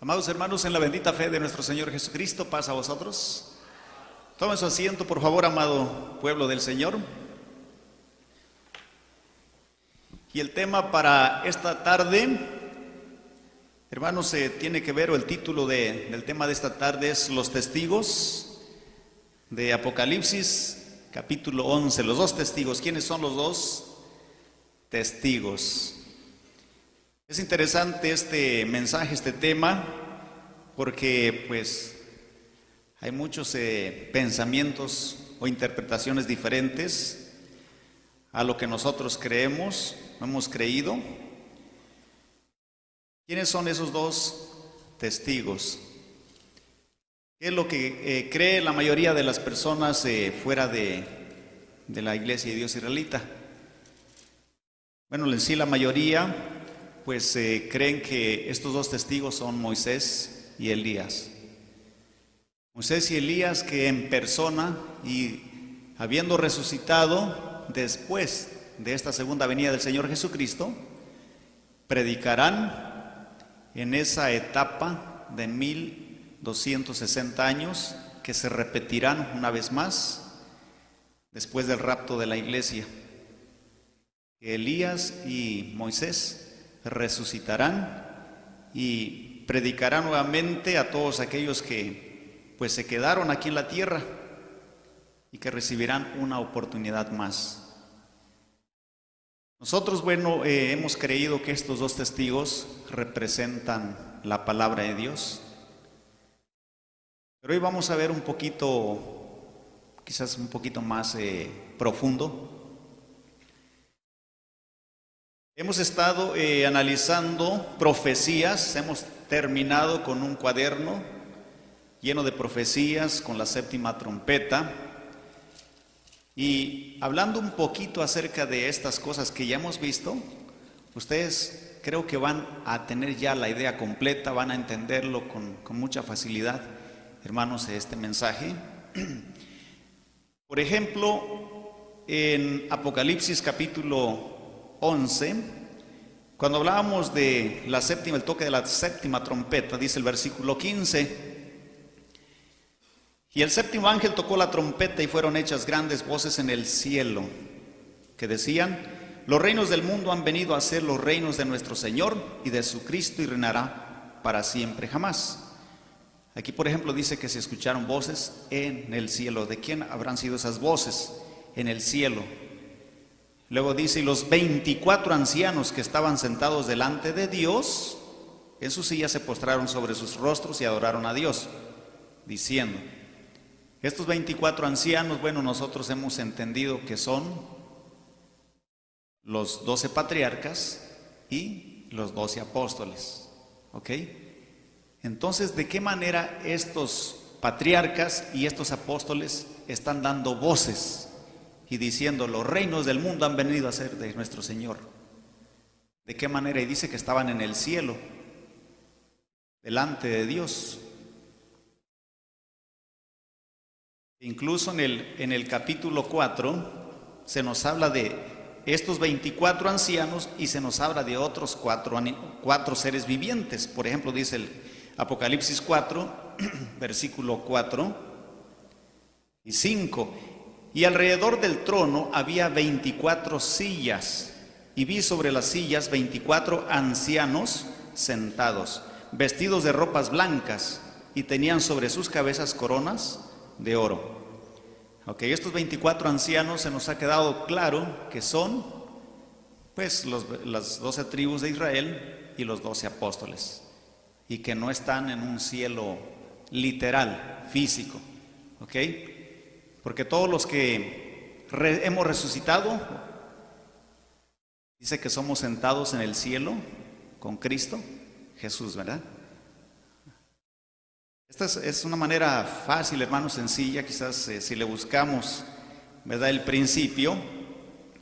Amados hermanos, en la bendita fe de nuestro Señor Jesucristo, paz a vosotros. Tomen su asiento, por favor, amado pueblo del Señor. Y el tema para esta tarde, hermanos, tiene que ver, o el título del tema de esta tarde es Los testigos de Apocalipsis, capítulo 11. Los dos testigos. ¿Quiénes son los dos testigos? Es interesante este mensaje, este tema, porque pues hay muchos pensamientos o interpretaciones diferentes a lo que nosotros creemos, hemos creído. ¿Quiénes son esos dos testigos? ¿Qué es lo que cree la mayoría de las personas fuera de la iglesia de Dios israelita? Bueno, en sí la mayoría pues creen que estos dos testigos son Moisés y Elías. Moisés y Elías, que en persona y habiendo resucitado después de esta segunda venida del Señor Jesucristo, predicarán en esa etapa de 1260 años que se repetirán una vez más después del rapto de la iglesia. Elías y Moisés resucitarán y predicarán nuevamente a todos aquellos que pues se quedaron aquí en la tierra y que recibirán una oportunidad más. Nosotros, bueno, hemos creído que estos dos testigos representan la palabra de Dios, pero hoy vamos a ver un poquito, quizás un poquito más profundo. Hemos estado analizando profecías, hemos terminado con un cuaderno lleno de profecías con la séptima trompeta, y hablando un poquito acerca de estas cosas que ya hemos visto, ustedes creo que van a tener ya la idea completa, van a entenderlo con mucha facilidad, hermanos, este mensaje. Por ejemplo, en Apocalipsis capítulo 11, cuando hablábamos de la séptima, el toque de la séptima trompeta, dice el versículo 15: y el séptimo ángel tocó la trompeta y fueron hechas grandes voces en el cielo, que decían: los reinos del mundo han venido a ser los reinos de nuestro Señor y de su Cristo, y reinará para siempre jamás. Aquí, por ejemplo, dice que se escucharon voces en el cielo. ¿De quién habrán sido esas voces? En el cielo. Luego dice: y los 24 ancianos que estaban sentados delante de Dios, en sus sillas se postraron sobre sus rostros y adoraron a Dios, diciendo. Estos 24 ancianos, bueno, nosotros hemos entendido que son los 12 patriarcas y los 12 apóstoles, ¿ok? Entonces, ¿de qué manera estos patriarcas y estos apóstoles están dando voces y diciendo: los reinos del mundo han venido a ser de nuestro Señor? ¿De qué manera? Y dice que estaban en el cielo, delante de Dios. Incluso en el capítulo 4 se nos habla de estos 24 ancianos y se nos habla de otros cuatro seres vivientes. Por ejemplo, dice el Apocalipsis 4, versículo 4 y 5. Y alrededor del trono había 24 sillas, y vi sobre las sillas 24 ancianos sentados, vestidos de ropas blancas, y tenían sobre sus cabezas coronas de oro. Ok, estos 24 ancianos se nos ha quedado claro que son pues las 12 tribus de Israel y los 12 apóstoles, y que no están en un cielo literal, físico, ok, porque todos los que hemos resucitado, dice que somos sentados en el cielo con Cristo Jesús, ¿verdad? Esta es una manera fácil, hermano, sencilla, quizás si le buscamos, ¿verdad?, el principio.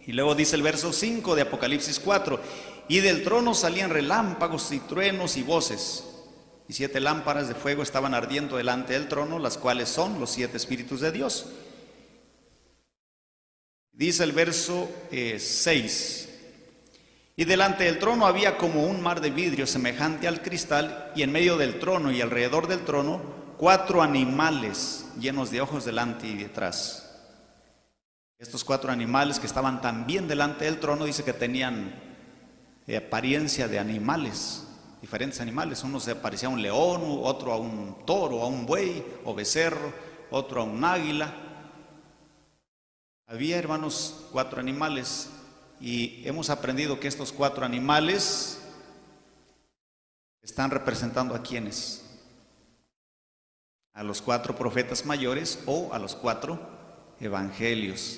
Y luego dice el verso 5 de Apocalipsis 4: y del trono salían relámpagos y truenos y voces, y 7 lámparas de fuego estaban ardiendo delante del trono, las cuales son los 7 espíritus de Dios. Dice el verso 6: Y delante del trono había como un mar de vidrio semejante al cristal, y en medio del trono y alrededor del trono 4 animales llenos de ojos delante y detrás. Estos 4 animales que estaban también delante del trono, dice que tenían apariencia de animales, diferentes animales. Uno se parecía a un león, otro a un toro, a un buey o becerro, otro a un águila. Había, hermanos, 4 animales. Y hemos aprendido que estos 4 animales están representando a ¿quiénes? A los 4 profetas mayores o a los 4 evangelios,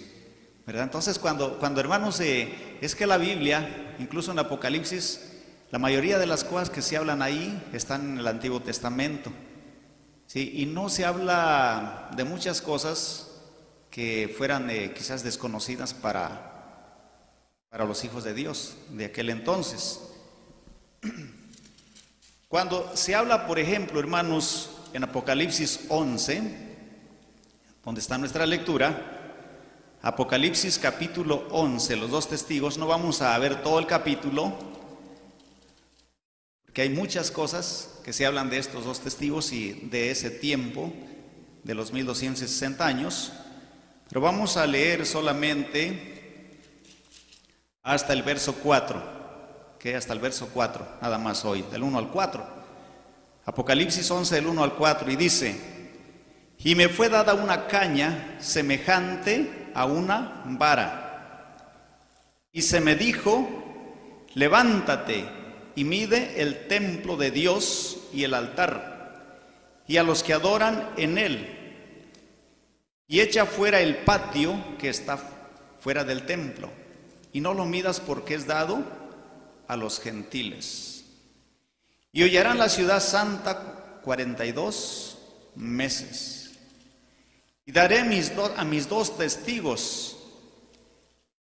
¿verdad? Entonces cuando hermanos, es que la Biblia, incluso en Apocalipsis, la mayoría de las cosas que se hablan ahí están en el Antiguo Testamento, ¿sí? Y no se habla de muchas cosas que fueran quizás desconocidas para los hijos de Dios de aquel entonces. Cuando se habla, por ejemplo, hermanos, en Apocalipsis 11, donde está nuestra lectura, Apocalipsis capítulo 11, los 2 testigos, no vamos a ver todo el capítulo, porque hay muchas cosas que se hablan de estos 2 testigos y de ese tiempo, de los 1260 años, pero vamos a leer solamente hasta el verso 4, que hasta el verso 4, nada más hoy, del 1 al 4. Apocalipsis 11, del 1 al 4, y dice: y me fue dada una caña semejante a una vara, y se me dijo: levántate y mide el templo de Dios y el altar, y a los que adoran en él, y echa fuera el patio que está fuera del templo, y no lo midas porque es dado a los gentiles. Y hollarán la ciudad santa 42 meses. Y daré a mis 2 testigos,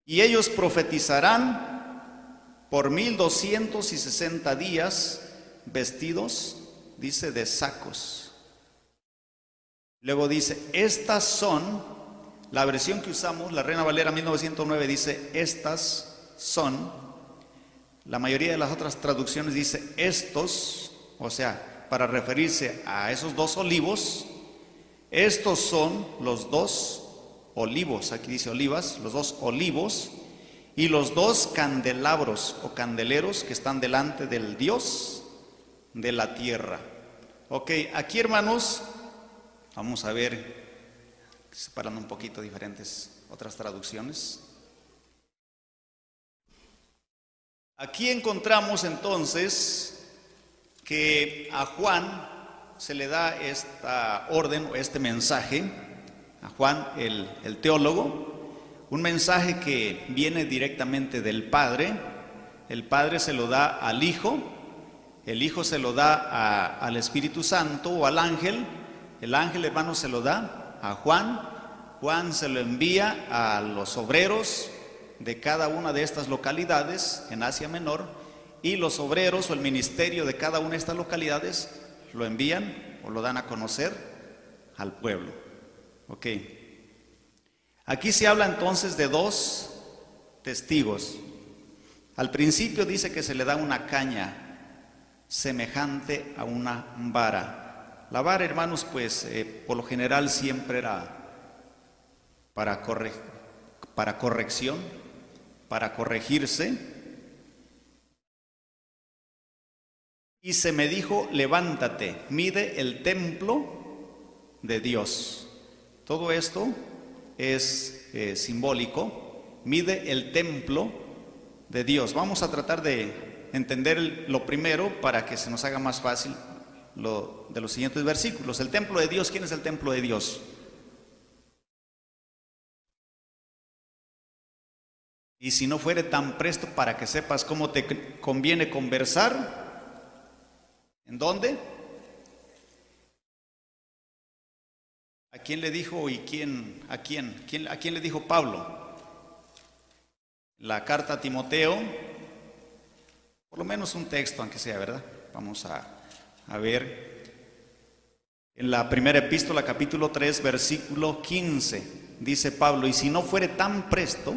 y ellos profetizarán por 1260 días, vestidos, dice, de sacos. Luego dice: estas son, la versión que usamos, la Reina Valera 1909, dice: estas son. La mayoría de las otras traducciones dice: estos, o sea, para referirse a esos 2 olivos. Estos son los 2 olivos, aquí dice olivas, los 2 olivos y los 2 candelabros o candeleros que están delante del Dios de la tierra. Ok, aquí, hermanos, vamos a ver, separando un poquito diferentes otras traducciones. Aquí encontramos entonces que a Juan se le da esta orden o este mensaje, a Juan el teólogo, un mensaje que viene directamente del Padre. El Padre se lo da al Hijo, el Hijo se lo da al Espíritu Santo o al ángel, el ángel, hermano, se lo da a Juan, Juan se lo envía a los obreros de cada una de estas localidades en Asia Menor, y los obreros o el ministerio de cada una de estas localidades lo envían o lo dan a conocer al pueblo. Ok. Aquí se habla entonces de 2 testigos. Al principio dice que se le da una caña semejante a una vara. La vara, hermanos, pues por lo general siempre era para corrección, para corregirse. Y se me dijo: levántate, mide el templo de Dios. Todo esto es simbólico. Mide el templo de Dios. Vamos a tratar de entender lo primero para que se nos haga más fácil lo de los siguientes versículos. El templo de Dios, ¿quién es el templo de Dios? Y si no fuere tan presto para que sepas cómo te conviene conversar, ¿en dónde? ¿A quién le dijo y a quién le dijo Pablo? La carta a Timoteo, por lo menos un texto, aunque sea, ¿verdad? Vamos a ver en la primera epístola, capítulo 3, versículo 15, dice Pablo: y si no fuere tan presto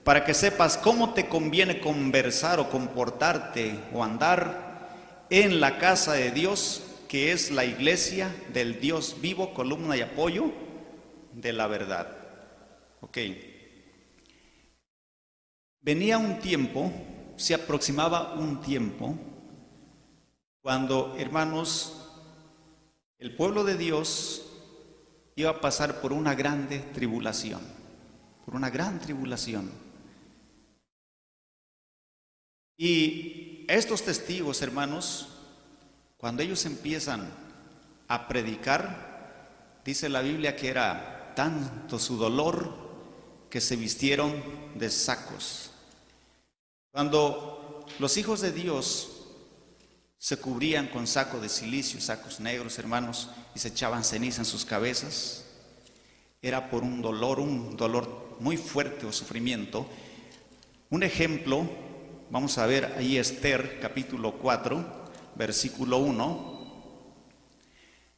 para que sepas cómo te conviene conversar o comportarte o andar en la casa de Dios, que es la iglesia del Dios vivo, columna y apoyo de la verdad. Ok. Venía un tiempo, se aproximaba un tiempo, cuando, hermanos, el pueblo de Dios iba a pasar por una grande tribulación, por una gran tribulación. Y estos testigos, hermanos, cuando ellos empiezan a predicar, dice la Biblia que era tanto su dolor que se vistieron de sacos. Cuando los hijos de Dios se cubrían con saco de silicio, sacos negros, hermanos, y se echaban ceniza en sus cabezas, era por un dolor muy fuerte o sufrimiento. Un ejemplo, vamos a ver ahí Esther, capítulo 4, versículo 1.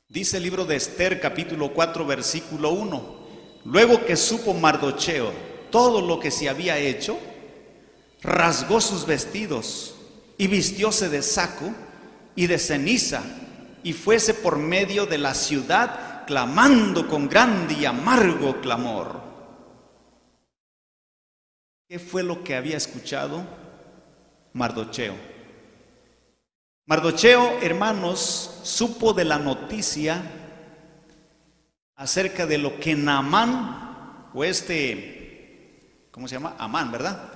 Dice el libro de Esther, capítulo 4, versículo 1. Luego que supo Mardocheo todo lo que se había hecho, rasgó sus vestidos y vistióse de saco y de ceniza, y fuese por medio de la ciudad clamando con grande y amargo clamor. ¿Qué fue lo que había escuchado Mardocheo? Mardocheo, hermanos, supo de la noticia acerca de lo que Naamán, o ¿cómo se llama? Amán, ¿verdad?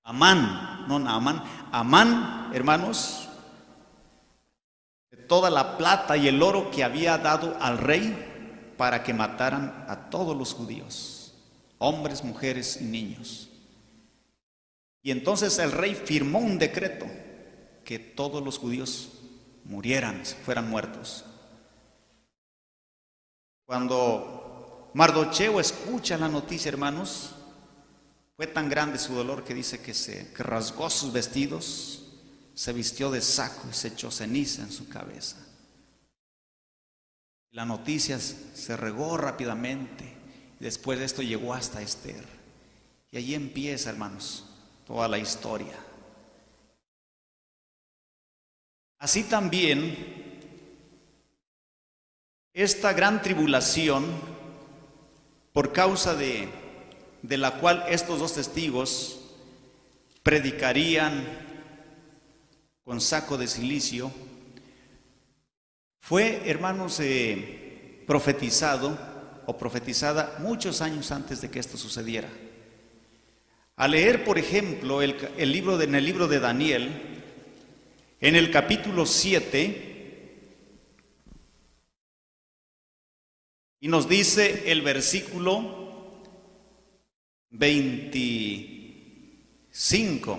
Amán, no Naamán, Amán, hermanos, de toda la plata y el oro que había dado al rey para que mataran a todos los judíos, hombres, mujeres y niños. Y entonces el rey firmó un decreto que todos los judíos murieran, fueran muertos. Cuando Mardocheo escucha la noticia, hermanos, fue tan grande su dolor que dice que rasgó sus vestidos, se vistió de saco y se echó ceniza en su cabeza. La noticia se regó rápidamente y después de esto llegó hasta Esther. Y allí empieza, hermanos, toda la historia. Así también, esta gran tribulación, por causa de la cual estos dos testigos predicarían con saco de silicio, fue, hermanos, profetizado o profetizada muchos años antes de que esto sucediera. Al leer, por ejemplo, en el libro de Daniel, en el capítulo 7, y nos dice el versículo 25: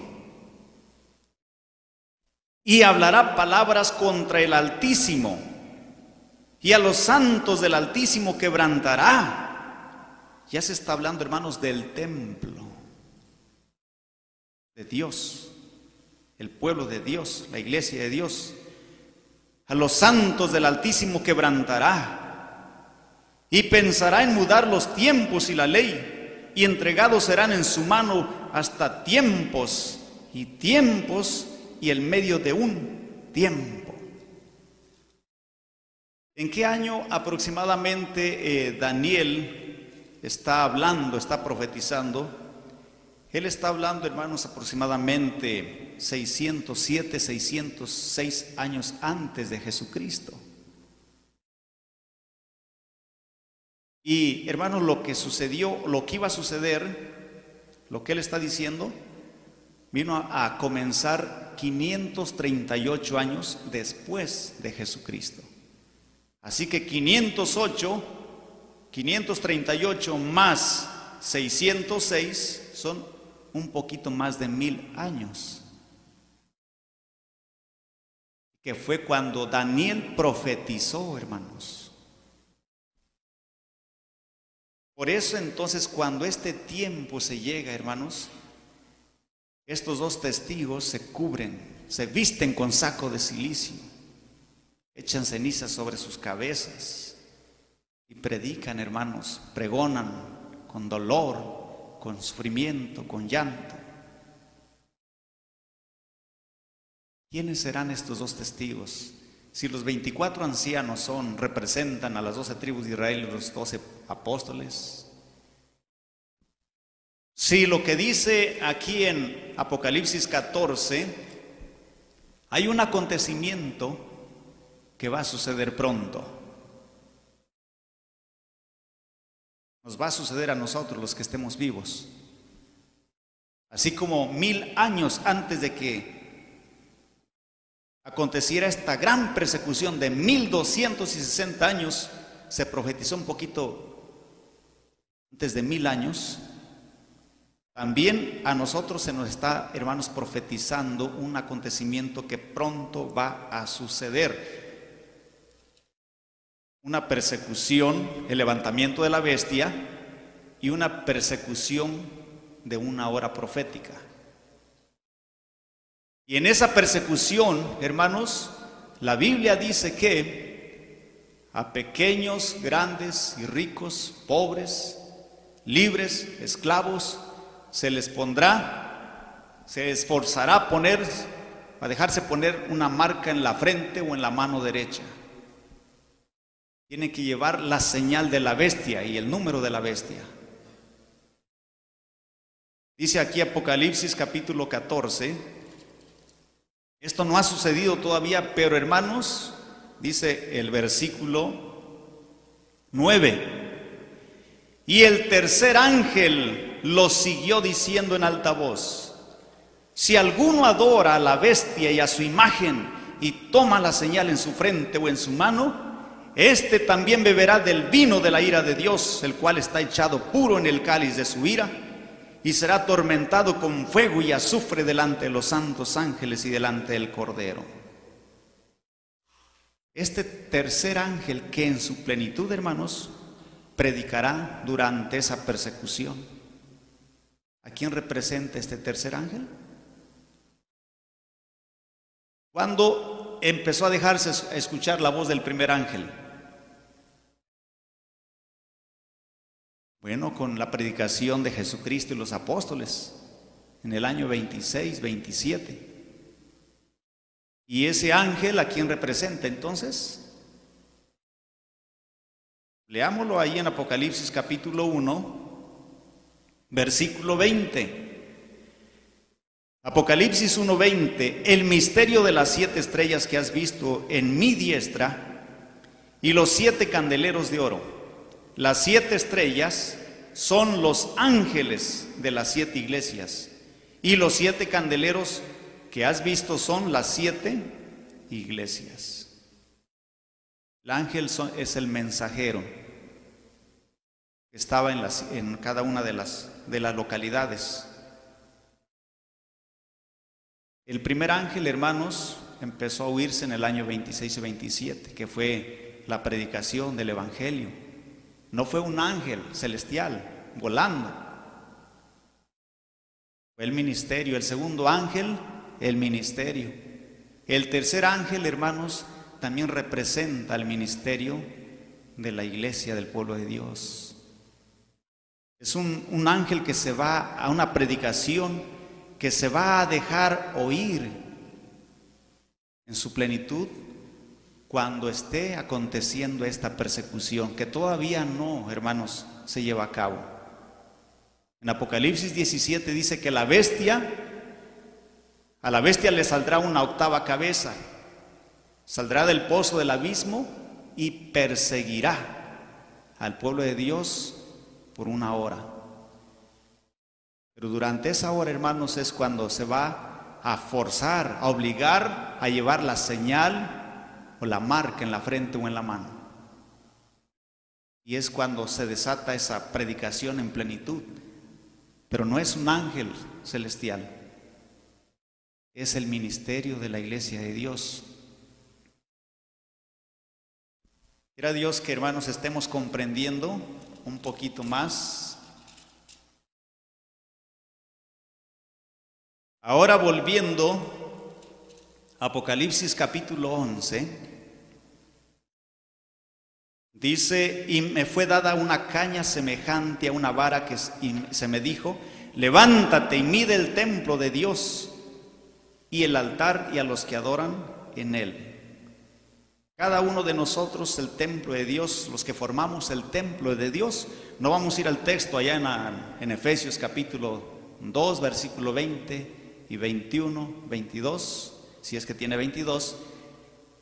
y hablará palabras contra el Altísimo, y a los santos del Altísimo quebrantará. Ya se está hablando, hermanos, del templo de Dios, el pueblo de Dios, la iglesia de Dios. A los santos del Altísimo quebrantará, y pensará en mudar los tiempos y la ley, y entregados serán en su mano hasta tiempos y tiempos y el medio de un tiempo. ¿En qué año aproximadamente Daniel está hablando, está profetizando? Él está hablando, hermanos, aproximadamente 607, 606 años antes de Jesucristo. Y, hermanos, lo que sucedió, lo que iba a suceder, lo que él está diciendo, vino a comenzar 538 años después de Jesucristo. Así que 538 más 606 son un poquito más de 1000 años. Que fue cuando Daniel profetizó, hermanos. Por eso entonces, cuando este tiempo se llega, hermanos, estos dos testigos se cubren, se visten con saco de silicio, echan cenizas sobre sus cabezas y predican, hermanos, pregonan con dolor con sufrimiento, con llanto. ¿Quiénes serán estos dos testigos? Si los 24 ancianos representan a las 12 tribus de Israel y los 12 apóstoles. Si lo que dice aquí en Apocalipsis 14, hay un acontecimiento que va a suceder pronto. Nos va a suceder a nosotros los que estemos vivos. Así como 1000 años antes de que aconteciera esta gran persecución de 1260 años, se profetizó un poquito antes de 1000 años. También a nosotros se nos está, hermanos, profetizando un acontecimiento que pronto va a suceder. Una persecución, el levantamiento de la bestia y una persecución de una hora profética. Y en esa persecución, hermanos, la Biblia dice que a pequeños, grandes y ricos, pobres, libres, esclavos, se les pondrá, se esforzará a dejarse poner una marca en la frente o en la mano derecha. Tienen que llevar la señal de la bestia y el número de la bestia. Dice aquí Apocalipsis capítulo 14. Esto no ha sucedido todavía, pero hermanos, dice el versículo 9. Y el tercer ángel lo siguió diciendo en alta voz: si alguno adora a la bestia y a su imagen y toma la señal en su frente o en su mano, este también beberá del vino de la ira de Dios, el cual está echado puro en el cáliz de su ira, y será atormentado con fuego y azufre delante de los santos ángeles y delante del Cordero. Este tercer ángel, que en su plenitud, hermanos, predicará durante esa persecución. ¿A quién representa este tercer ángel? ¿Cuándo empezó a dejarse escuchar la voz del primer ángel? Bueno, con la predicación de Jesucristo y los apóstoles en el año 26, 27. ¿Y ese ángel a quién representa entonces? Leámoslo ahí en Apocalipsis capítulo 1, versículo 20. Apocalipsis 1:20. El misterio de las 7 estrellas que has visto en mi diestra y los 7 candeleros de oro. Las 7 estrellas son los ángeles de las 7 iglesias, y los 7 candeleros que has visto son las 7 iglesias. El ángel es el mensajero que estaba en cada una de las localidades. El primer ángel, hermanos, empezó a oírse en el año 26 y 27, que fue la predicación del evangelio. No fue un ángel celestial volando, fue el ministerio. El segundo ángel, el ministerio. El tercer ángel, hermanos, también representa el ministerio de la iglesia del pueblo de Dios. Es un ángel que se va a una predicación, que se va a dejar oír en su plenitud cuando esté aconteciendo esta persecución, que todavía no, hermanos, se lleva a cabo. En Apocalipsis 17 dice que a la bestia le saldrá una 8ª cabeza, saldrá del pozo del abismo y perseguirá al pueblo de Dios por 1 hora. Pero durante esa hora, hermanos, es cuando se va a forzar, a obligar a llevar la señal o la marca en la frente o en la mano. Y es cuando se desata esa predicación en plenitud. Pero no es un ángel celestial, es el ministerio de la iglesia de Dios. Quiera Dios que, hermanos, estemos comprendiendo un poquito más. Ahora, volviendo a Apocalipsis capítulo 11, Dice, y me fue dada una caña semejante a una vara y se me dijo, levántate y mide el templo de Dios y el altar y a los que adoran en él. Cada uno de nosotros, el templo de Dios, los que formamos el templo de Dios, no vamos a ir al texto allá en Efesios capítulo 2, versículo 20 y 21, 22, si es que tiene 22,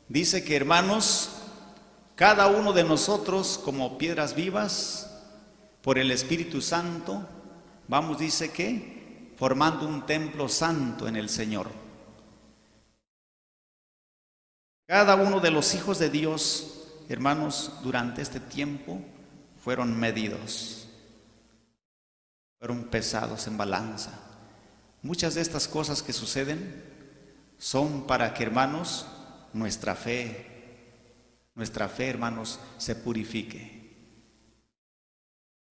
dice que hermanos, cada uno de nosotros como piedras vivas, por el Espíritu Santo, vamos, dice que, formando un templo santo en el Señor. Cada uno de los hijos de Dios, hermanos, durante este tiempo fueron medidos, fueron pesados en balanza. Muchas de estas cosas que suceden son para que, hermanos, nuestra fe, hermanos, se purifique.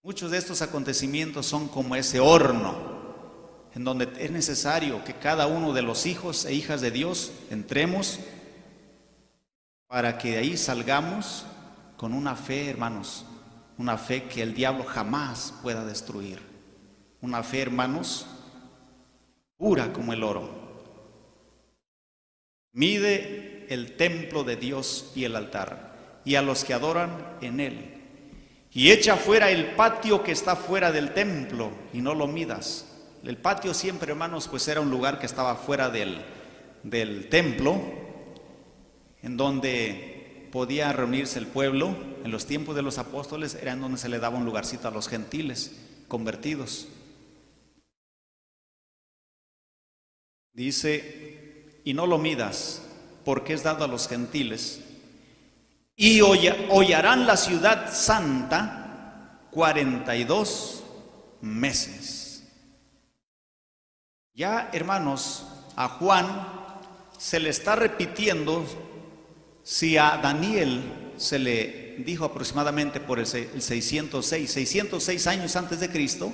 Muchos de estos acontecimientos son como ese horno en donde es necesario que cada uno de los hijos e hijas de Dios entremos para que de ahí salgamos con una fe, hermanos, una fe que el diablo jamás pueda destruir. Una fe, hermanos, pura como el oro. Mide el templo de Dios y el altar, y a los que adoran en él. Y echa fuera el patio que está fuera del templo, y no lo midas. El patio siempre, hermanos, pues era un lugar que estaba fuera del templo, en donde podía reunirse el pueblo. En los tiempos de los apóstoles era en donde se le daba un lugarcito a los gentiles convertidos. Dice, y no lo midas, porque es dado a los gentiles, y hollarán la ciudad santa 42 meses. Ya, hermanos, a Juan se le está repitiendo. Si a Daniel se le dijo aproximadamente por el 606 años antes de Cristo,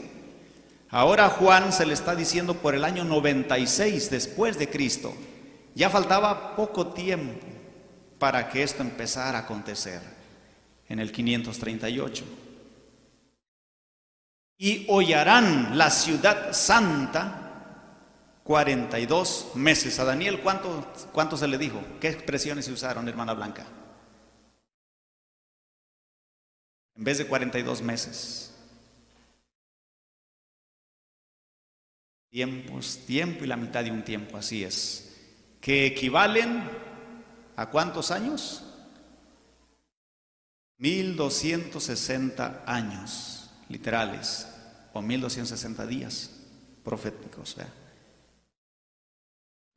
ahora a Juan se le está diciendo por el año 96 después de Cristo. Ya faltaba poco tiempo para que esto empezara a acontecer, en el 538. Y hollarán la ciudad santa 42 meses. A Daniel, ¿cuánto se le dijo? ¿Qué expresiones se usaron, hermana Blanca? En vez de 42 meses. Tiempo y la mitad de un tiempo, así es. Que equivalen ¿a cuántos años? 1260 años literales, o 1260 días proféticos, ¿verdad?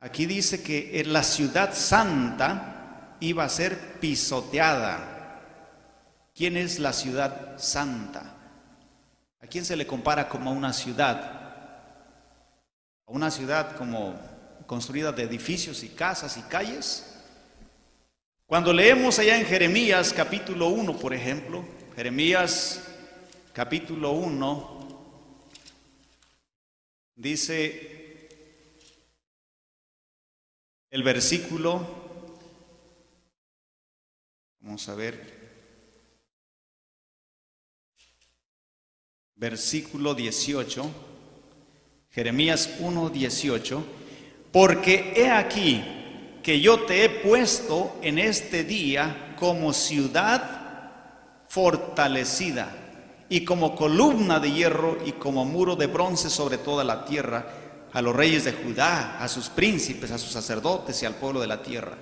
Aquí dice que la ciudad santa iba a ser pisoteada. ¿Quién es la ciudad santa? ¿A quién se le compara como a una ciudad? ¿A una ciudad como construida de edificios y casas y calles? Cuando leemos allá en Jeremías capítulo 1, por ejemplo, Jeremías capítulo 1, dice el versículo, vamos a ver, versículo 18, Jeremías 1, 18, porque he aquí que yo te he puesto en este día como ciudad fortalecida y como columna de hierro y como muro de bronce sobre toda la tierra, a los reyes de Judá, a sus príncipes, a sus sacerdotes y al pueblo de la tierra.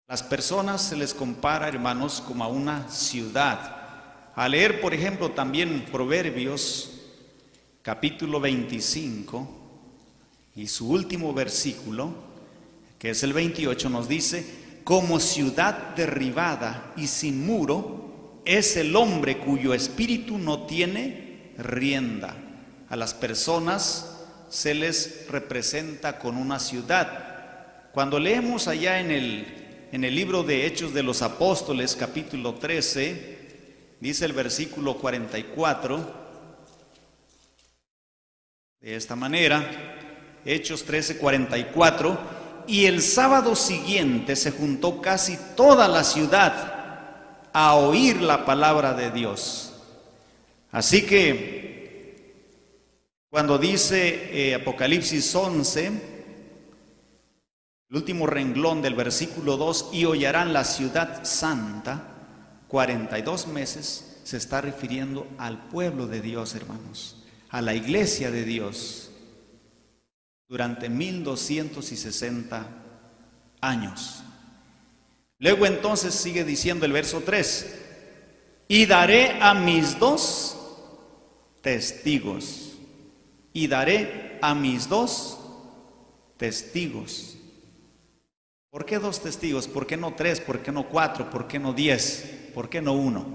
Las personas se les compara, hermanos, como a una ciudad. Al leer, por ejemplo, también Proverbios capítulo 25 y su último versículo, que es el 28, nos dice: como ciudad derribada y sin muro es el hombre cuyo espíritu no tiene rienda. A las personas se les representa con una ciudad. Cuando leemos allá en el libro de Hechos de los Apóstoles, capítulo 13, dice el versículo 44, de esta manera, Hechos 13, 44, y el sábado siguiente se juntó casi toda la ciudad a oír la palabra de Dios. Así que cuando dice Apocalipsis 11, el último renglón del versículo 2, y hollarán la ciudad santa 42 meses, se está refiriendo al pueblo de Dios, hermanos, a la iglesia de Dios, durante 1260 años. Luego entonces sigue diciendo el verso 3, y daré a mis dos testigos, y daré a mis dos testigos. ¿Por qué dos testigos? ¿Por qué no tres? ¿Por qué no cuatro? ¿Por qué no 10? ¿Por qué no uno?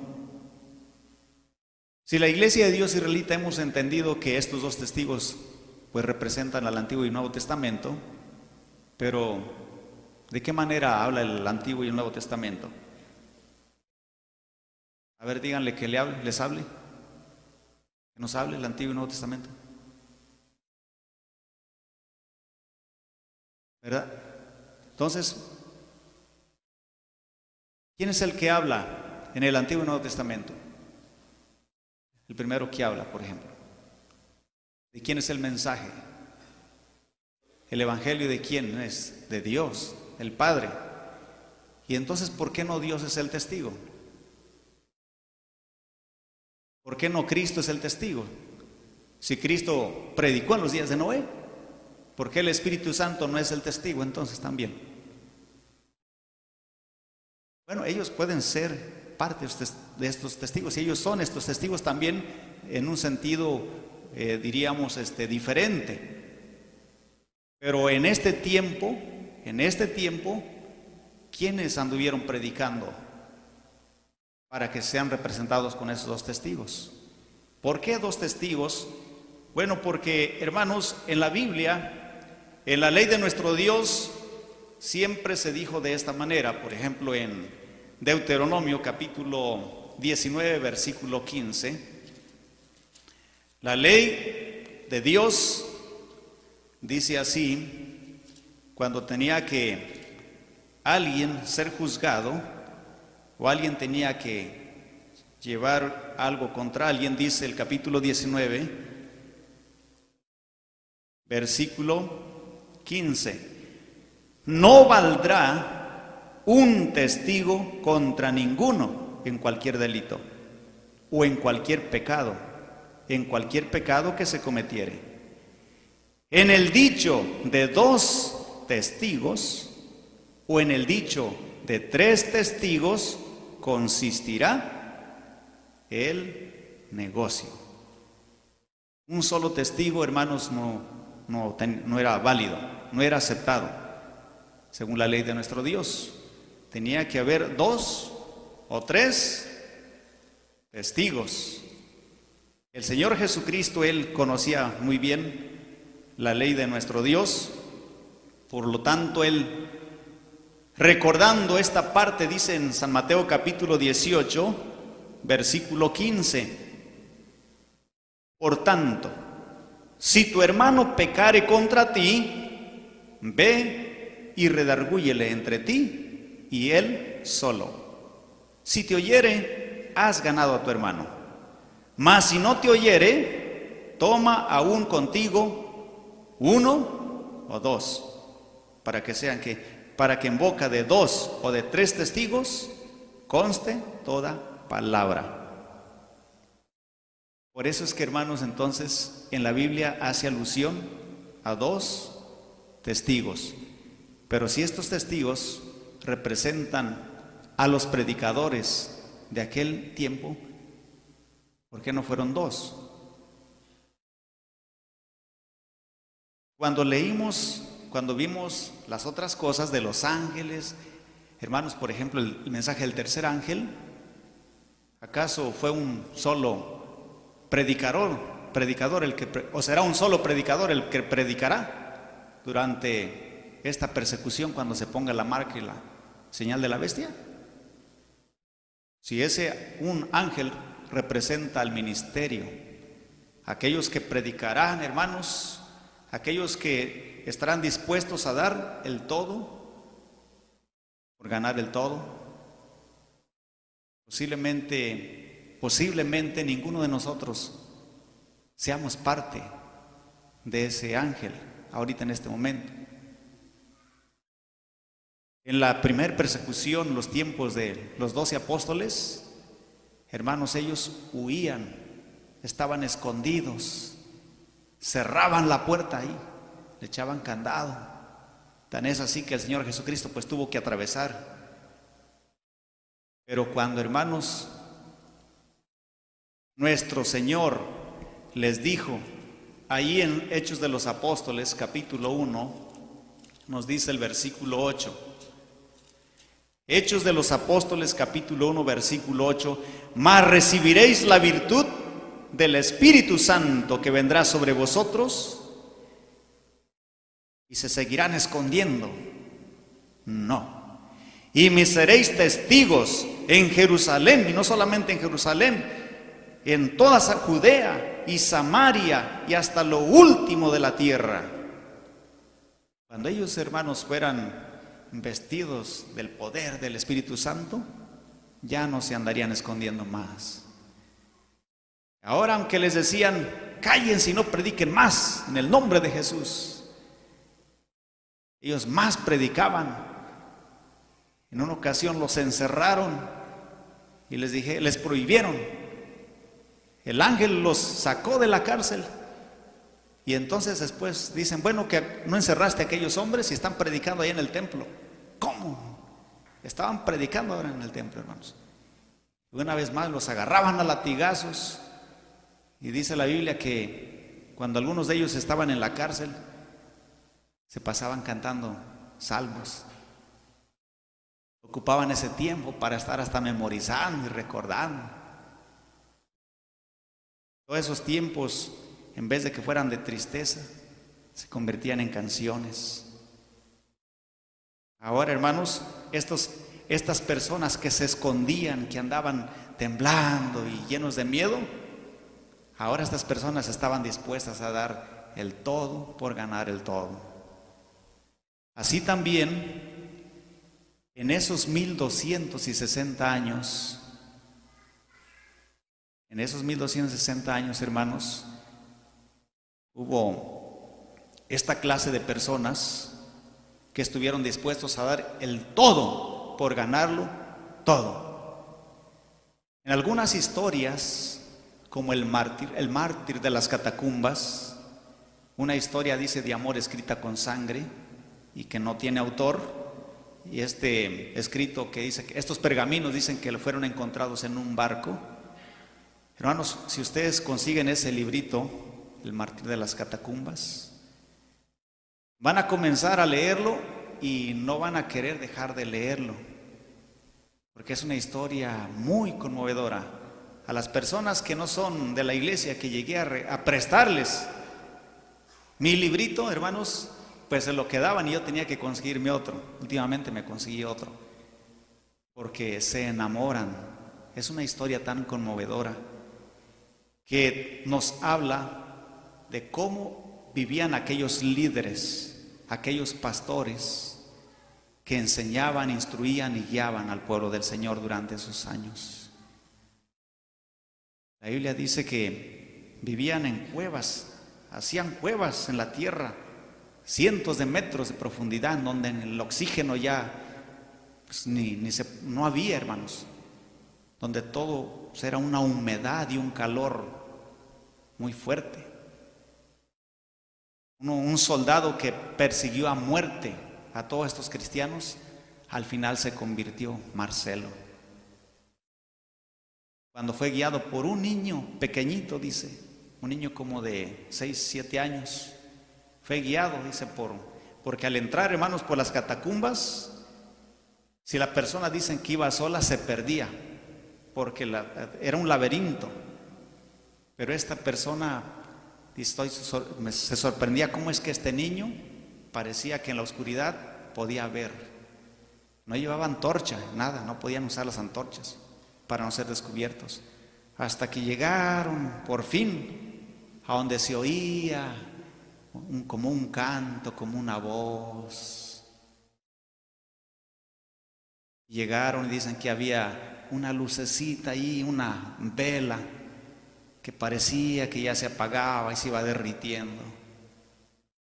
Si la iglesia de Dios israelita hemos entendido que estos dos testigos pues representan al Antiguo y Nuevo Testamento, pero ¿de qué manera habla el Antiguo y el Nuevo Testamento? A ver, díganle que les hable, que nos hable el Antiguo y el Nuevo Testamento, ¿verdad? Entonces, ¿quién es el que habla en el Antiguo y Nuevo Testamento? El primero que habla, por ejemplo. ¿De quién es el mensaje? ¿El evangelio de quién es? De Dios, el Padre. Y entonces, ¿por qué no Dios es el testigo? ¿Por qué no Cristo es el testigo? Si Cristo predicó en los días de Noé, ¿por qué el Espíritu Santo no es el testigo entonces también? Bueno, ellos pueden ser parte de estos testigos, y ellos son estos testigos también en un sentido, diríamos, diferente. Pero en este tiempo, ¿quiénes anduvieron predicando para que sean representados con esos dos testigos? ¿Por qué dos testigos? Bueno, porque, hermanos, en la Biblia, en la ley de nuestro Dios, siempre se dijo de esta manera. Por ejemplo, en Deuteronomio capítulo 19, versículo 15, la ley de Dios dice así: cuando tenía que alguien ser juzgado o alguien tenía que llevar algo contra alguien, dice el capítulo 19, versículo 15, no valdrá un testigo contra ninguno en cualquier delito o en cualquier pecado que se cometiere. En el dicho de dos testigos o en el dicho de tres testigos consistirá el negocio. Un solo testigo, hermanos, no era válido, no era aceptado según la ley de nuestro Dios. Tenía que haber dos o tres testigos. El Señor Jesucristo, Él conocía muy bien la ley de nuestro Dios, por lo tanto, Él, recordando esta parte, dice en San Mateo capítulo 18, versículo 15, por tanto, si tu hermano pecare contra ti, ve y redargúyele entre ti y él solo. Si te oyere, has ganado a tu hermano. Mas si no te oyere, toma aún contigo uno o dos, para que en boca de dos o de tres testigos conste toda palabra. Por eso es que, hermanos, entonces en la Biblia hace alusión a dos testigos. Pero si estos testigos representan a los predicadores de aquel tiempo, ¿por qué no fueron dos? Cuando vimos las otras cosas de los ángeles, hermanos, por ejemplo, el mensaje del tercer ángel, ¿acaso fue un solo predicador o será un solo predicador el que predicará durante esta persecución cuando se ponga la marca y la señal de la bestia? Si un ángel representa al ministerio, aquellos que predicarán, hermanos, aquellos que estarán dispuestos a dar el todo por ganar el todo. Posiblemente ninguno de nosotros seamos parte de ese ángel ahorita en este momento. En la primer persecución, los tiempos de los 12 apóstoles, hermanos, ellos huían, estaban escondidos, cerraban la puerta ahí, le echaban candado. Tan es así que el Señor Jesucristo pues tuvo que atravesar. Pero cuando, hermanos, nuestro Señor les dijo, ahí en Hechos de los Apóstoles, capítulo 1, nos dice el versículo 8. Hechos de los Apóstoles, capítulo 1, versículo 8. Mas recibiréis la virtud del Espíritu Santo que vendrá sobre vosotros, y se seguirán escondiendo. No. Y me seréis testigos en Jerusalén, y no solamente en Jerusalén, en toda Judea y Samaria y hasta lo último de la tierra. Cuando ellos, hermanos, fueran vestidos del poder del Espíritu Santo, ya no se andarían escondiendo más. Ahora, aunque les decían, cállense y no prediquen más en el nombre de Jesús, ellos más predicaban. En una ocasión los encerraron y les prohibieron. El ángel los sacó de la cárcel. Y entonces después dicen, bueno, que no encerraste a aquellos hombres y están predicando ahí en el templo. ¿Cómo? Estaban predicando ahora en el templo, hermanos. Y una vez más los agarraban a latigazos. Y dice la Biblia que cuando algunos de ellos estaban en la cárcel, se pasaban cantando salmos. Ocupaban ese tiempo para estar hasta memorizando y recordando. Todos esos tiempos, en vez de que fueran de tristeza, se convertían en canciones. Ahora, hermanos, estas personas que se escondían, que andaban temblando y llenos de miedo, ahora estas personas estaban dispuestas a dar el todo por ganar el todo. Así también, en esos 1260 años, hermanos, hubo esta clase de personas que estuvieron dispuestos a dar el todo por ganarlo todo. En algunas historias, como el mártir de las catacumbas, una historia dice de amor escrita con sangre y que no tiene autor, y este escrito que dice que estos pergaminos dicen que fueron encontrados en un barco. Hermanos, si ustedes consiguen ese librito, el mártir de las catacumbas, van a comenzar a leerlo y no van a querer dejar de leerlo, porque es una historia muy conmovedora. A las personas que no son de la iglesia, que llegué a prestarles mi librito, hermanos, pues se lo quedaban y yo tenía que conseguirme otro. Últimamente me conseguí otro, porque se enamoran. Es una historia tan conmovedora que nos habla de cómo vivían aquellos líderes, aquellos pastores que enseñaban, instruían y guiaban al pueblo del Señor durante esos años. La Biblia dice que vivían en cuevas, hacían cuevas en la tierra, cientos de metros de profundidad, donde el oxígeno ya pues, no había, hermanos, donde todo era una humedad y un calor muy fuerte. Un soldado que persiguió a muerte a todos estos cristianos, al final se convirtió Marcelo. Cuando fue guiado por un niño pequeñito, dice, un niño como de 6, 7 años, fue guiado, dice, porque al entrar, hermanos, por las catacumbas, si la persona dicen que iba sola, se perdía, porque era un laberinto. Pero esta persona se sorprendía cómo es que este niño parecía que en la oscuridad podía ver. No llevaba antorcha, nada, no podían usar las antorchas para no ser descubiertos. Hasta que llegaron por fin a donde se oía como un canto, como una voz. Llegaron y dicen que había una lucecita ahí, una vela que parecía que ya se apagaba y se iba derritiendo,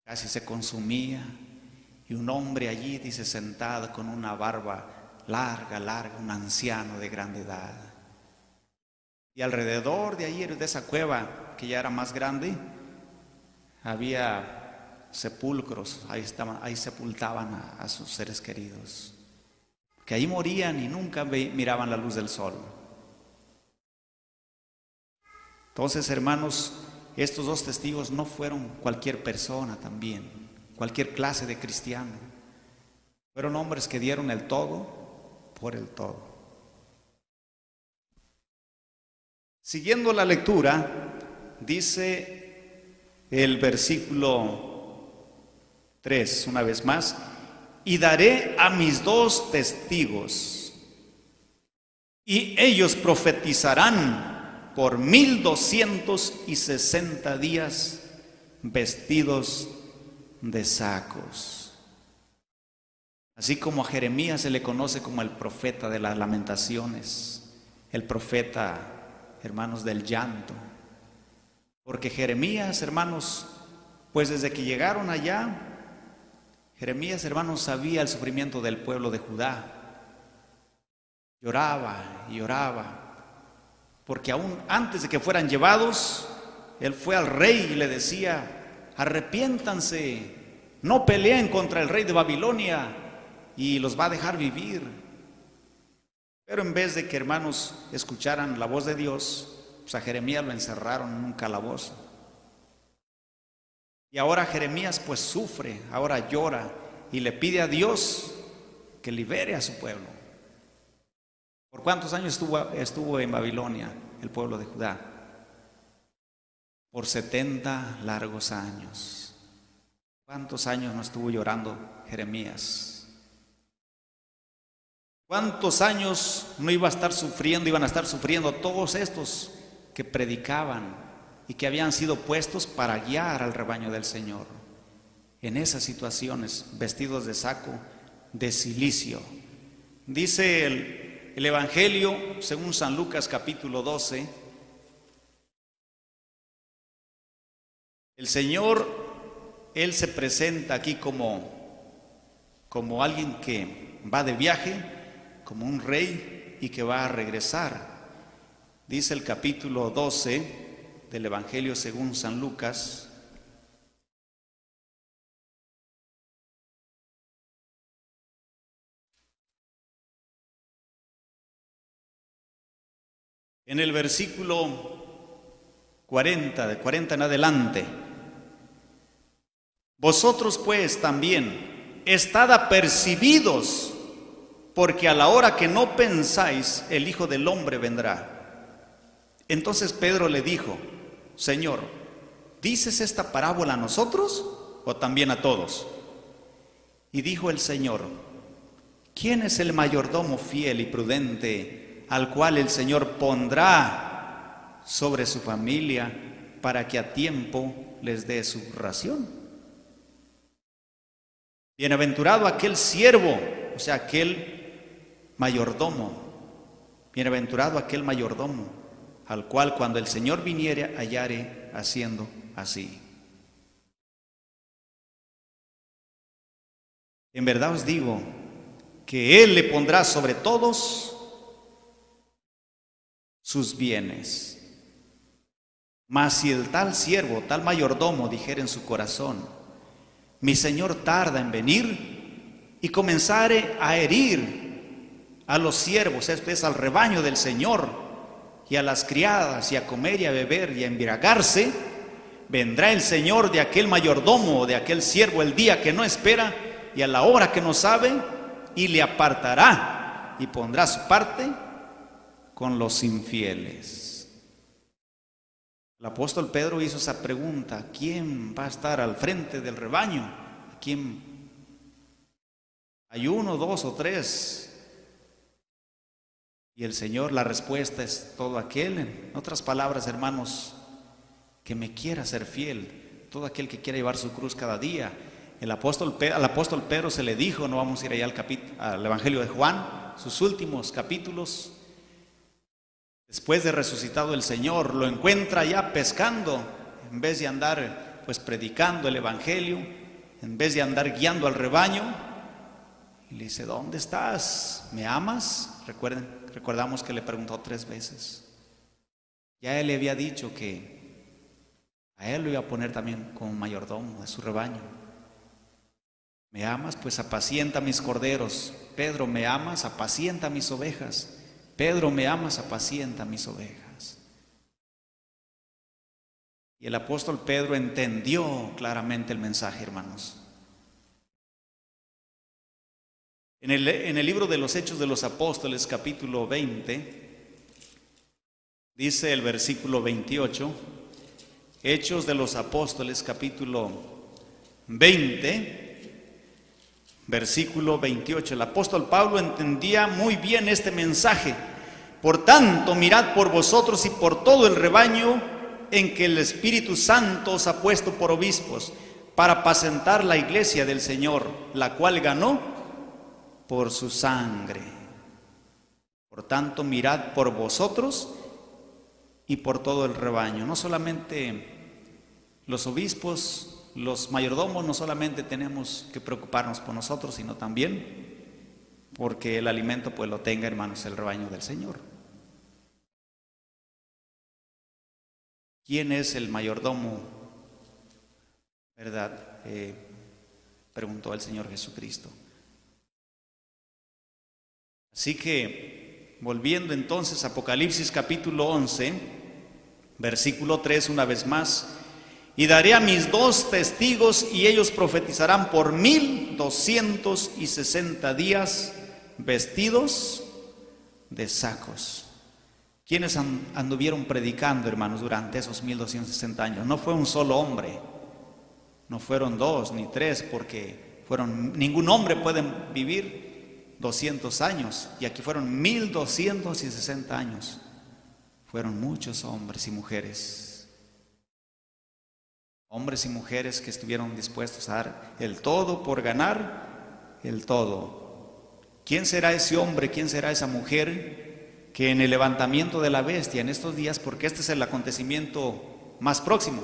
casi se consumía, y un hombre allí, dice, sentado con una barba larga, un anciano de grande edad. Y alrededor de ahí, de esa cueva que ya era más grande, había sepulcros, ahí sepultaban a sus seres queridos, que ahí morían y nunca miraban la luz del sol. Entonces, hermanos, estos dos testigos no fueron cualquier persona también, cualquier clase de cristiano. Fueron hombres que dieron el todo por el todo. Siguiendo la lectura, dice el versículo 3, una vez más: y daré a mis dos testigos, y ellos profetizarán por 1260 días, vestidos de sacos. Así como a Jeremías se le conoce como el profeta de las lamentaciones, el profeta, hermanos, del llanto, porque Jeremías, hermanos, pues desde que llegaron allá, Jeremías, hermanos, sabía el sufrimiento del pueblo de Judá. Lloraba y lloraba, porque aún antes de que fueran llevados, él fue al rey y le decía: arrepiéntanse, no peleen contra el rey de Babilonia y los va a dejar vivir. Pero en vez de que, hermanos, escucharan la voz de Dios, pues a Jeremías lo encerraron en un calabozo. Y ahora Jeremías pues sufre, ahora llora y le pide a Dios que libere a su pueblo. ¿Por cuántos años estuvo en Babilonia el pueblo de Judá? Por 70 largos años. ¿Cuántos años no estuvo llorando Jeremías? ¿Cuántos años no iban a estar sufriendo todos estos que predicaban y que habían sido puestos para guiar al rebaño del Señor? En esas situaciones, vestidos de saco de cilicio. Dice el Evangelio según San Lucas capítulo 12, el Señor, Él se presenta aquí como alguien que va de viaje, como un rey y que va a regresar. Dice el capítulo 12 del Evangelio según San Lucas: en el versículo 40, de 40 en adelante: vosotros pues también estad apercibidos, porque a la hora que no pensáis, el Hijo del Hombre vendrá. Entonces Pedro le dijo: Señor, ¿dices esta parábola a nosotros o también a todos? Y dijo el Señor: ¿quién es el mayordomo fiel y prudente, al cual el Señor pondrá sobre su familia para que a tiempo les dé su ración? Bienaventurado aquel siervo, o sea, aquel mayordomo, bienaventurado aquel mayordomo, al cual cuando el Señor viniere hallare haciendo así. En verdad os digo que Él le pondrá sobre todos sus bienes. Mas si el tal siervo, tal mayordomo dijere en su corazón: mi Señor tarda en venir, y comenzare a herir a los siervos, esto es, al rebaño del Señor, y a las criadas, y a comer y a beber y a embriagarse, vendrá el Señor de aquel mayordomo o de aquel siervo el día que no espera y a la hora que no sabe, y le apartará y pondrá su parte con los infieles. El apóstol Pedro hizo esa pregunta: ¿quién va a estar al frente del rebaño? ¿A quién? ¿Hay uno, dos o tres? Y el Señor, la respuesta es todo aquel, en otras palabras, hermanos, que me quiera ser fiel, todo aquel que quiera llevar su cruz cada día. Al apóstol Pedro se le dijo, no vamos a ir allá al Evangelio de Juan, sus últimos capítulos, Después de resucitado el Señor, lo encuentra ya pescando, en vez de andar pues predicando el evangelio, en vez de andar guiando al rebaño, y le dice: ¿dónde estás? ¿Me amas? Recordamos que le preguntó 3 veces. Ya él le había dicho que a él lo iba a poner también como mayordomo de su rebaño. ¿Me amas? Pues apacienta mis corderos. Pedro, ¿me amas? Apacienta mis ovejas. Pedro, ¿me amas? Apacienta mis ovejas. Y el apóstol Pedro entendió claramente el mensaje, hermanos. En el libro de los Hechos de los Apóstoles, capítulo 20, dice el versículo 28, Hechos de los Apóstoles, capítulo 20, versículo 28. El apóstol Pablo entendía muy bien este mensaje. Por tanto, mirad por vosotros y por todo el rebaño en que el Espíritu Santo os ha puesto por obispos, para apacentar la iglesia del Señor, la cual ganó por su sangre. Por tanto, mirad por vosotros y por todo el rebaño. No solamente los obispos, los mayordomos, no solamente tenemos que preocuparnos por nosotros, sino también porque el alimento pues lo tenga, hermanos, el rebaño del Señor. ¿Quién es el mayordomo? ¿Verdad? Preguntó el Señor Jesucristo. Así que, volviendo entonces a Apocalipsis capítulo 11, versículo 3, una vez más: y daré a mis 2 testigos, y ellos profetizarán por 1260 días, vestidos de sacos. ¿Quiénes anduvieron predicando, hermanos, durante esos 1260 años? No fue un solo hombre, no fueron 2 ni 3, porque ningún hombre puede vivir 200 años, y aquí fueron 1260 años. Fueron muchos hombres y mujeres que estuvieron dispuestos a dar el todo por ganar el todo. ¿Quién será ese hombre? ¿Quién será esa mujer que en el levantamiento de la bestia en estos días, porque este es el acontecimiento más próximo,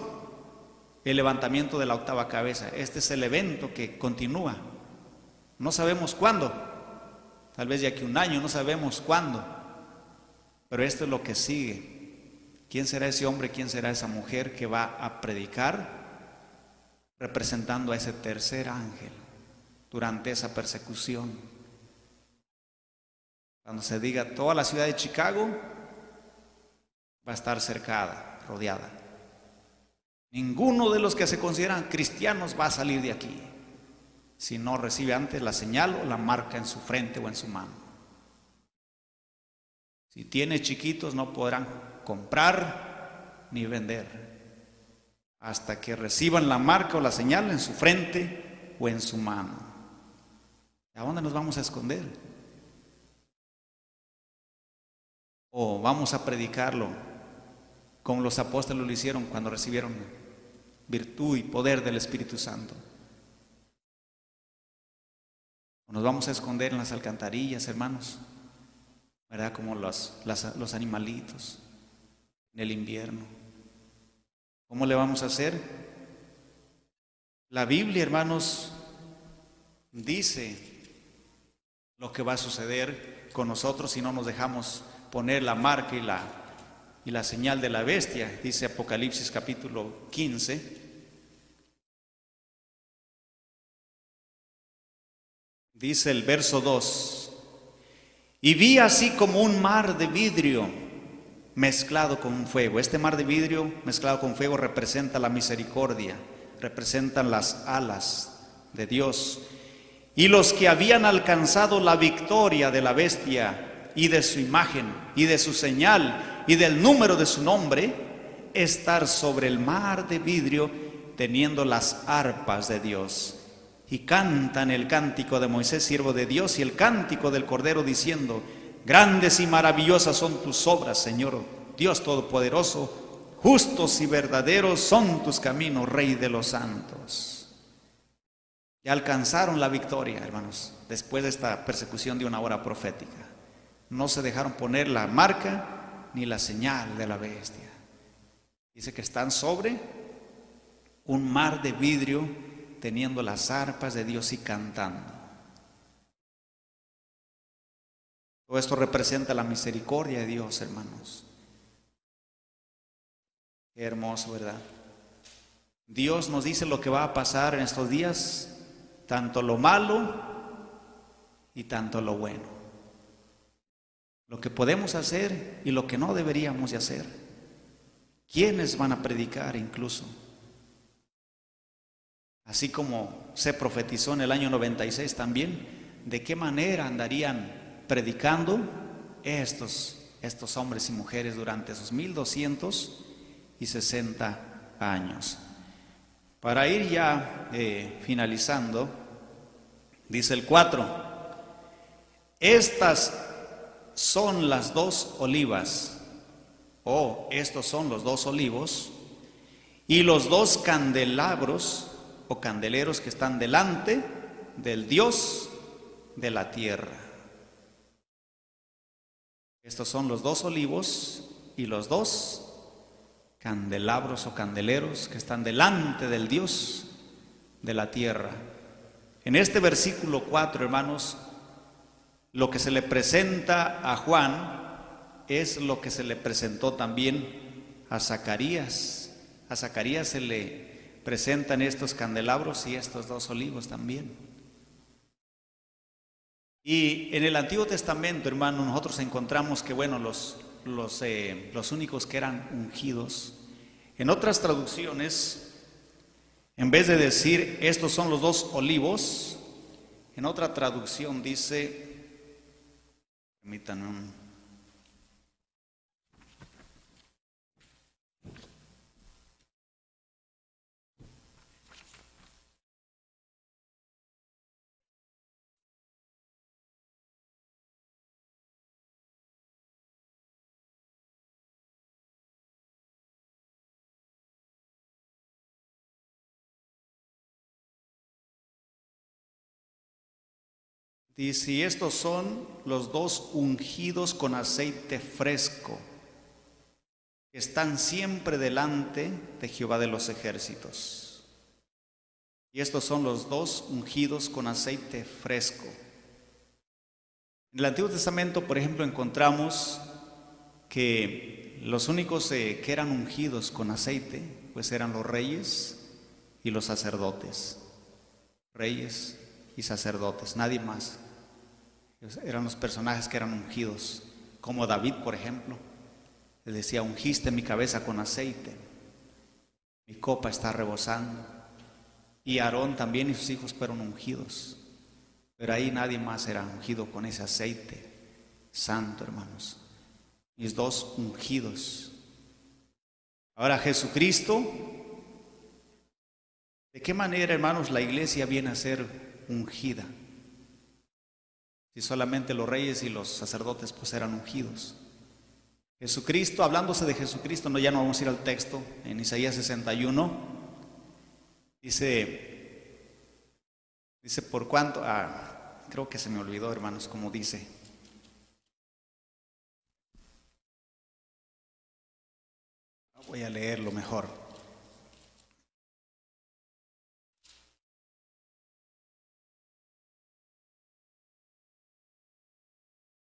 el levantamiento de la 8ª cabeza, este es el evento que continúa, no sabemos cuándo, tal vez de aquí 1 año, no sabemos cuándo, pero esto es lo que sigue. ¿Quién será ese hombre? ¿Quién será esa mujer que va a predicar representando a ese tercer ángel durante esa persecución? Cuando se diga toda la ciudad de Chicago va a estar cercada, rodeada. Ninguno de los que se consideran cristianos va a salir de aquí si no recibe antes la señal o la marca en su frente o en su mano. Si tiene chiquitos, no podrán comprar ni vender hasta que reciban la marca o la señal en su frente o en su mano. ¿A dónde nos vamos a esconder? ¿O vamos a predicarlo como los apóstoles lo hicieron cuando recibieron virtud y poder del Espíritu Santo? ¿O nos vamos a esconder en las alcantarillas, hermanos? ¿Verdad? Como los animalitos en el invierno. ¿Cómo le vamos a hacer? La Biblia, hermanos, dice lo que va a suceder con nosotros si no nos dejamos poner la marca y la señal de la bestia. Dice Apocalipsis capítulo 15. Dice el verso 2: y vi así como un mar de vidrio mezclado con fuego. Este mar de vidrio mezclado con fuego representa la misericordia, representan las alas de Dios. Y los que habían alcanzado la victoria de la bestia y de su imagen y de su señal y del número de su nombre, estar sobre el mar de vidrio teniendo las arpas de Dios. Y cantan el cántico de Moisés, siervo de Dios, y el cántico del Cordero, diciendo: grandes y maravillosas son tus obras, Señor Dios Todopoderoso, justos y verdaderos son tus caminos, Rey de los santos. Ya alcanzaron la victoria, hermanos, después de esta persecución de una hora profética. No se dejaron poner la marca ni la señal de la bestia. Dice que están sobre un mar de vidrio, teniendo las arpas de Dios y cantando. Todo esto representa la misericordia de Dios, hermanos. Qué hermoso, ¿verdad? Dios nos dice lo que va a pasar en estos días, tanto lo malo y tanto lo bueno. Lo que podemos hacer y lo que no deberíamos de hacer. ¿Quiénes van a predicar incluso? Así como se profetizó en el año 96 también, ¿de qué manera andarían predicando estos hombres y mujeres durante esos 1260 años? Para ir ya finalizando, dice el 4, estas son las dos olivas, o estos son los dos olivos, y los dos candelabros o candeleros que están delante del Dios de la tierra. Estos son los dos olivos y los dos candelabros o candeleros que están delante del Dios de la tierra. En este versículo 4, hermanos, lo que se le presenta a Juan es lo que se le presentó también a Zacarías. A Zacarías se le presentan estos candelabros y estos dos olivos también. Y en el Antiguo Testamento, hermano, nosotros encontramos que, bueno, los únicos que eran ungidos, en otras traducciones, en vez de decir estos son los dos olivos, en otra traducción dice, permítanme dice, y estos son los dos ungidos con aceite fresco, que están siempre delante de Jehová de los ejércitos. Y estos son los dos ungidos con aceite fresco. En el Antiguo Testamento, por ejemplo, encontramos que los únicos que eran ungidos con aceite, pues eran los reyes y los sacerdotes. Reyes y sacerdotes, nadie más. Eran los personajes que eran ungidos, como David, por ejemplo. Le decía, ungiste mi cabeza con aceite, mi copa está rebosando. Y Aarón también y sus hijos fueron ungidos, pero ahí nadie más era ungido con ese aceite santo, hermanos. Mis dos ungidos. Ahora Jesucristo, ¿de qué manera, hermanos, la iglesia viene a ser ungida? Si solamente los reyes y los sacerdotes pues eran ungidos. Jesucristo, hablándose de Jesucristo, ya no vamos a ir al texto, en Isaías 61, dice por cuánto, creo que se me olvidó, hermanos, como dice. Voy a leerlo mejor.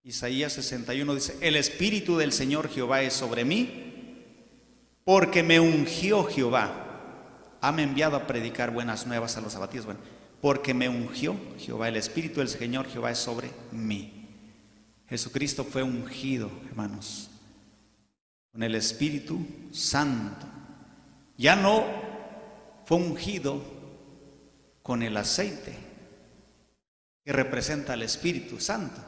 Isaías 61 dice, el Espíritu del Señor Jehová es sobre mí, porque me ungió Jehová. Hame enviado a predicar buenas nuevas a los abatidos. Bueno, porque me ungió Jehová, el Espíritu del Señor Jehová es sobre mí. Jesucristo fue ungido, hermanos, con el Espíritu Santo. Ya no fue ungido con el aceite que representa al Espíritu Santo.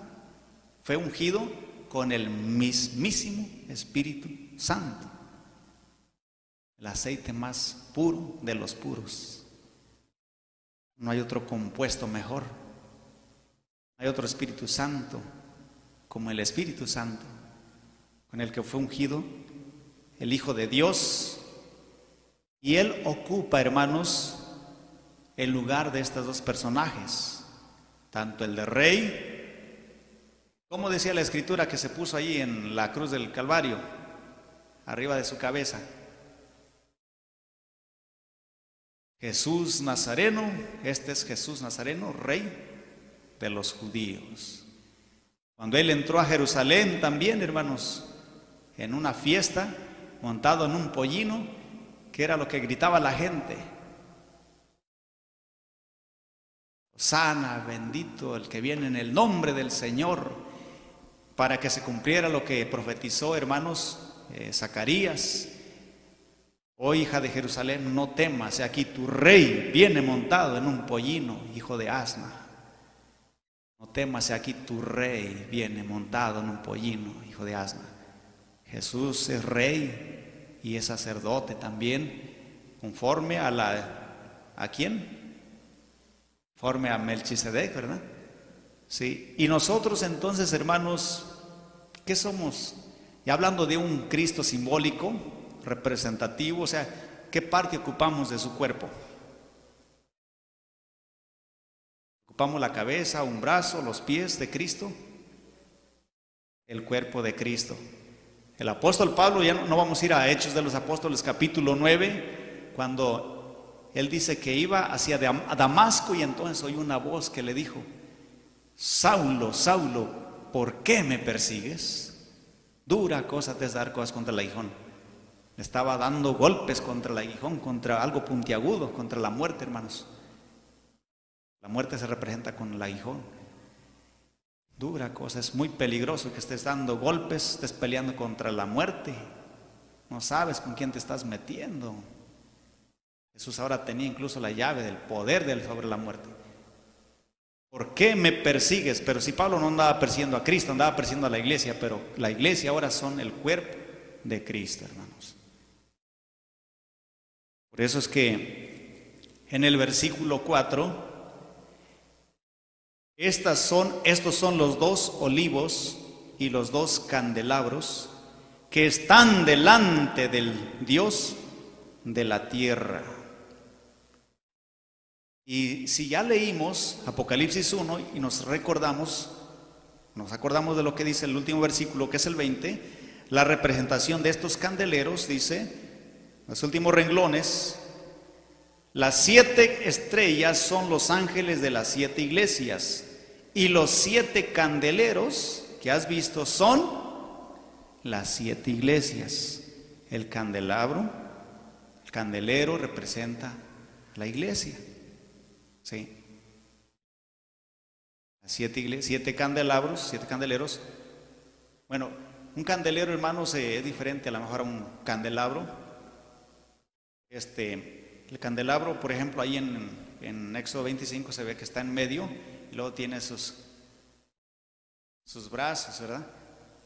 Fue ungido con el mismísimo Espíritu Santo, el aceite más puro de los puros. No hay otro compuesto mejor. Hay otro Espíritu Santo como el Espíritu Santo, con el que fue ungido el Hijo de Dios. Y Él ocupa, hermanos, el lugar de estos dos personajes, tanto el de rey ¿Cómo decía la escritura que se puso ahí en la cruz del Calvario, arriba de su cabeza? Jesús Nazareno, este es Jesús Nazareno, rey de los judíos. Cuando él entró a Jerusalén también, hermanos, en una fiesta, montado en un pollino, que era lo que gritaba la gente: Hosana, bendito el que viene en el nombre del Señor, para que se cumpliera lo que profetizó, hermanos, Zacarías: oh hija de Jerusalén, no temas, he aquí tu rey viene montado en un pollino, hijo de asna. No temas, he aquí tu rey viene montado en un pollino, hijo de asna. Jesús es rey y es sacerdote también, conforme ¿a quién? Conforme a Melquisedec, ¿verdad? Sí. Y nosotros entonces, hermanos, ¿qué somos? Y hablando de un Cristo simbólico, representativo, o sea, ¿qué parte ocupamos de su cuerpo? ¿Ocupamos la cabeza, un brazo, los pies de Cristo? El cuerpo de Cristo. El apóstol Pablo, ya no vamos a ir a Hechos de los Apóstoles capítulo 9, cuando él dice que iba hacia Damasco, y entonces oyó una voz que le dijo: Saulo, Saulo, ¿por qué me persigues? Dura cosa te es dar cosas contra el aguijón. Le estaba dando golpes contra el aguijón, contra algo puntiagudo, contra la muerte, hermanos. La muerte se representa con el aguijón. Dura cosa, es muy peligroso que estés dando golpes, estés peleando contra la muerte. No sabes con quién te estás metiendo. Jesús ahora tenía incluso la llave del poder sobre la muerte. ¿Por qué me persigues? Pero si Pablo no andaba persiguiendo a Cristo, andaba persiguiendo a la iglesia, pero la iglesia ahora son el cuerpo de Cristo, hermanos. Por eso es que en el versículo 4, estos son los dos olivos y los dos candelabros que están delante del Dios de la tierra. Y si ya leímos Apocalipsis 1 y nos acordamos de lo que dice el último versículo, que es el 20, la representación de estos candeleros, dice, los últimos renglones: las 7 estrellas son los ángeles de las 7 iglesias, y los 7 candeleros que has visto son las 7 iglesias. El candelero representa la iglesia. ¿Sí? Las 7 candeleros. Bueno, un candelero, hermanos, es diferente a lo mejor a un candelabro. El candelabro, por ejemplo, ahí en Éxodo 25 se ve que está en medio, y luego tiene sus brazos, ¿verdad?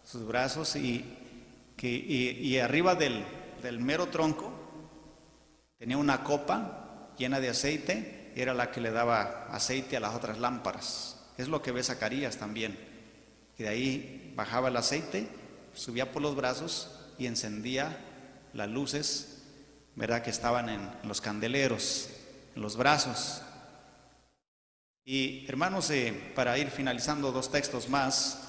Sus brazos, y arriba del mero tronco tenía una copa llena de aceite, y era la que le daba aceite a las otras lámparas. Es lo que ve Zacarías también. Y de ahí bajaba el aceite, subía por los brazos y encendía las luces, ¿verdad?, que estaban en los candeleros, en los brazos. Y hermanos, para ir finalizando 2 textos más,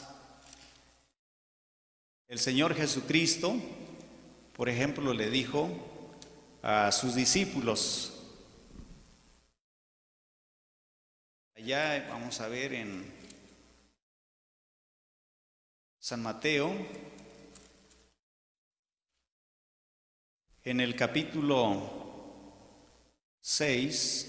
el Señor Jesucristo, por ejemplo, le dijo a sus discípulos, allá vamos a ver en San Mateo, en el capítulo 6,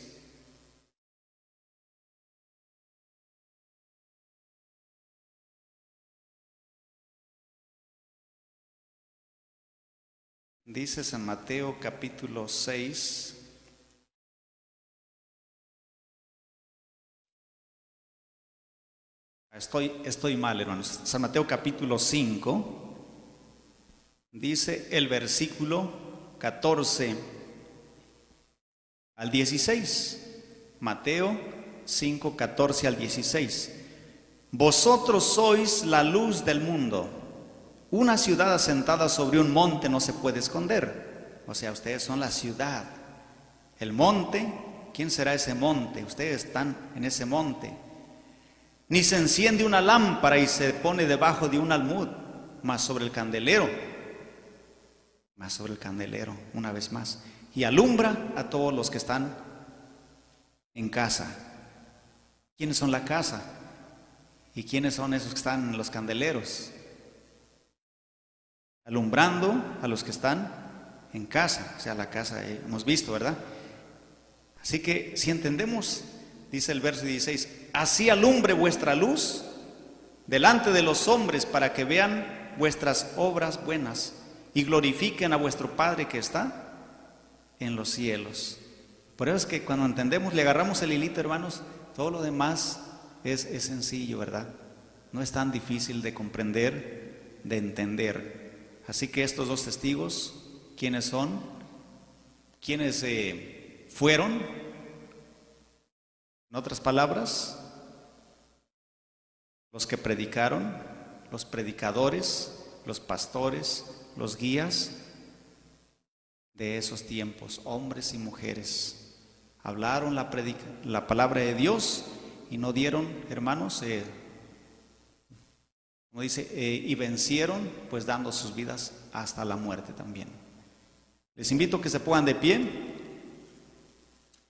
dice San Mateo capítulo 6, estoy mal, hermanos. San Mateo capítulo 5, dice el versículo 14 al 16. Mateo 5, 14 al 16. Vosotros sois la luz del mundo. Una ciudad asentada sobre un monte no se puede esconder. O sea, ustedes son la ciudad. El monte, ¿quién será ese monte? Ustedes están en ese monte. Ni se enciende una lámpara y se pone debajo de un almud, mas sobre el candelero, una vez más, y alumbra a todos los que están en casa. ¿Quiénes son la casa? ¿Y quiénes son esos que están en los candeleros? Alumbrando a los que están en casa, o sea, la casa hemos visto, ¿verdad? Así que si entendemos, dice el verso 16, así alumbre vuestra luz delante de los hombres para que vean vuestras obras buenas y glorifiquen a vuestro Padre que está en los cielos. Por eso es que cuando entendemos, le agarramos el hilito, hermanos, todo lo demás es sencillo, ¿verdad? No es tan difícil de comprender, de entender. Así que estos dos testigos, ¿quiénes son? ¿Quiénes fueron? En otras palabras, los que predicaron, los predicadores, los pastores, los guías de esos tiempos, hombres y mujeres, hablaron la palabra de Dios y no dieron, hermanos, como dice, y vencieron, pues dando sus vidas hasta la muerte también. Les invito a que se pongan de pie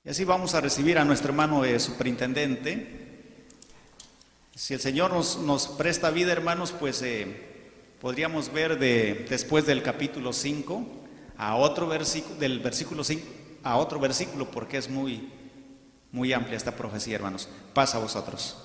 y así vamos a recibir a nuestro hermano superintendente. Si el Señor nos presta vida, hermanos, pues podríamos ver después del capítulo 5 a otro versículo, del versículo 5 a otro versículo, porque es muy amplia esta profecía, hermanos. Pasa a vosotros.